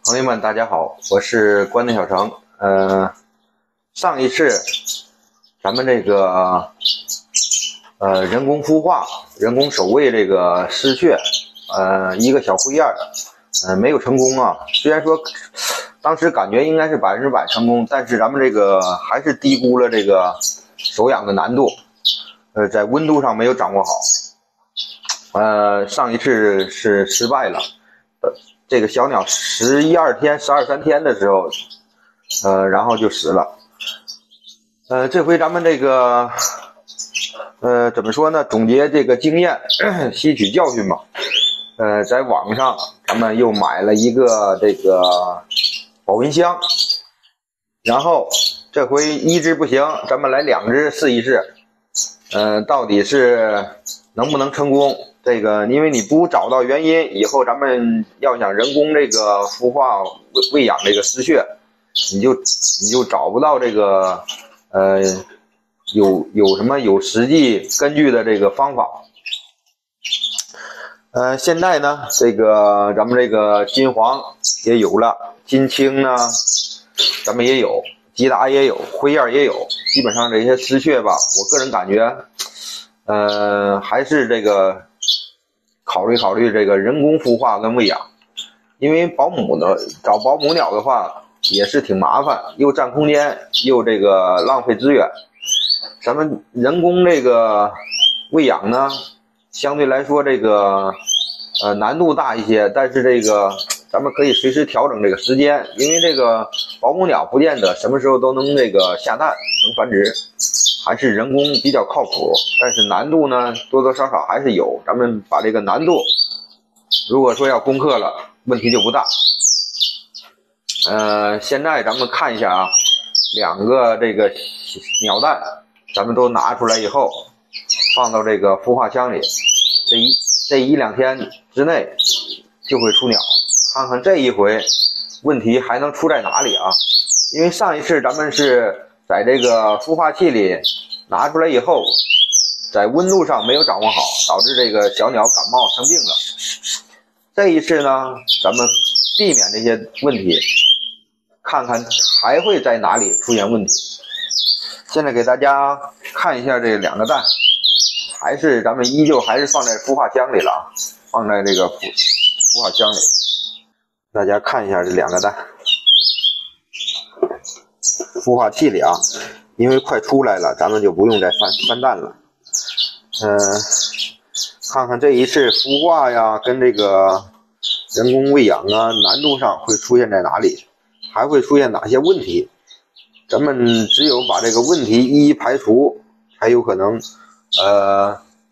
朋友们，大家好，我是关内小成。上一次咱们这个人工孵化、人工守卫这个丝雀，一个小灰燕，没有成功啊。虽然说当时感觉应该是100%成功，但是咱们这个还是低估了这个手养的难度，在温度上没有掌握好。上一次是失败了。这个小鸟11、12天、12、13天的时候，然后就死了。这回咱们这个，怎么说呢？总结这个经验，吸取教训吧。在网上咱们又买了一个这个保温箱，然后这回一只不行，咱们来2只试一试，到底是能不能成功。这个因为你不找到原因，以后咱们要想人工这个孵化喂养这个丝雀，你就找不到这个有什么有实际根据的这个方法。现在呢，这个咱们这个金黄也有了，金青呢咱们也有，吉达也有，灰燕也有，基本上这些丝雀吧，我个人感觉还是这个考虑这个人工孵化跟喂养，因为找保母鸟的话也是挺麻烦，又占空间，又这个浪费资源。咱们人工这个喂养呢，相对来说这个难度大一些，但是这个咱们可以随时调整这个时间，因为这个保母鸟不见得什么时候都能这个下蛋能繁殖，还是人工比较靠谱，但是难度呢多多少少还是有。咱们把这个难度如果说要攻克了，问题就不大。现在咱们看一下啊，2个这个鸟蛋咱们都拿出来以后，放到这个孵化箱里，这一两天之内就会出鸟，看看这一回问题还能出在哪里啊。因为上一次咱们是在这个孵化器里拿出来以后，在温度上没有掌握好，导致这个小鸟感冒生病了。这一次呢，咱们避免这些问题，看看还会在哪里出现问题。现在给大家看一下这2个蛋，咱们依旧还是放在孵化箱里了啊，放在这个孵化箱里。大家看一下这2个蛋，孵化器里啊，因为快出来了，咱们就不用再翻蛋了。看看这一次孵化呀，跟这个人工喂养啊，难度上会出现在哪里，还会出现哪些问题。咱们只有把这个问题一一排除，才有可能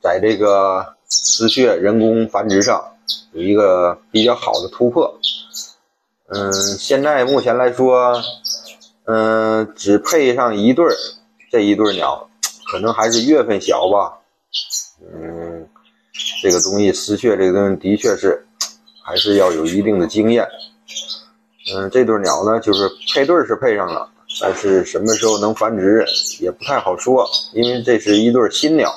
在这个丝雀人工繁殖上有一个比较好的突破。现在目前来说，只配上1对，这1对鸟可能还是月份小吧。这个东西丝雀这个东西的确是还是要有一定的经验。这对鸟呢，就是配对是配上了，但是什么时候能繁殖也不太好说，因为这是1对新鸟。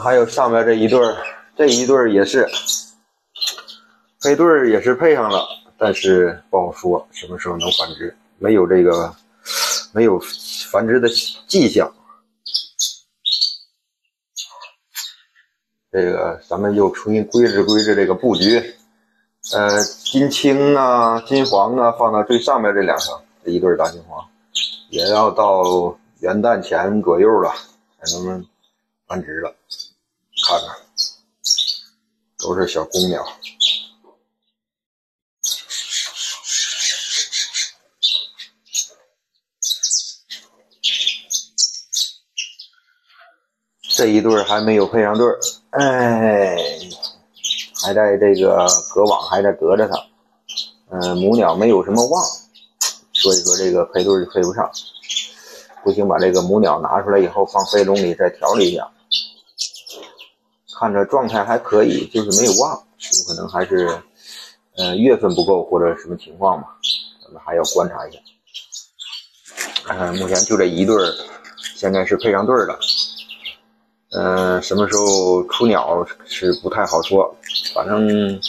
还有上面这一对也是配对，也是配上了，但是不好说什么时候能繁殖，没有繁殖的迹象。这个咱们又重新规制这个布局。金青啊、金黄啊放到最上面这2层，这1对大金黄也要到元旦前左右了才能繁殖了。看看都是小公鸟。这1对还没有配上对，还在这个隔网还在隔着它。母鸟没有什么望，所以说这个配对就配不上。不行，把这个母鸟拿出来以后放飞笼里再调理一下，看着状态还可以，就是没有望，有可能还是月份不够或者什么情况吧，咱们还要观察一下。目前就这1对现在是配上对了。什么时候出鸟是不太好说，反正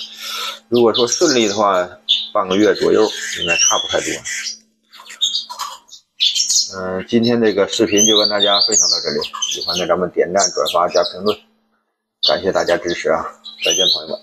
如果说顺利的话，半个月左右应该差不太多。今天这个视频就跟大家分享到这里，喜欢的咱们点赞、转发、加评论，感谢大家支持啊！再见，朋友们。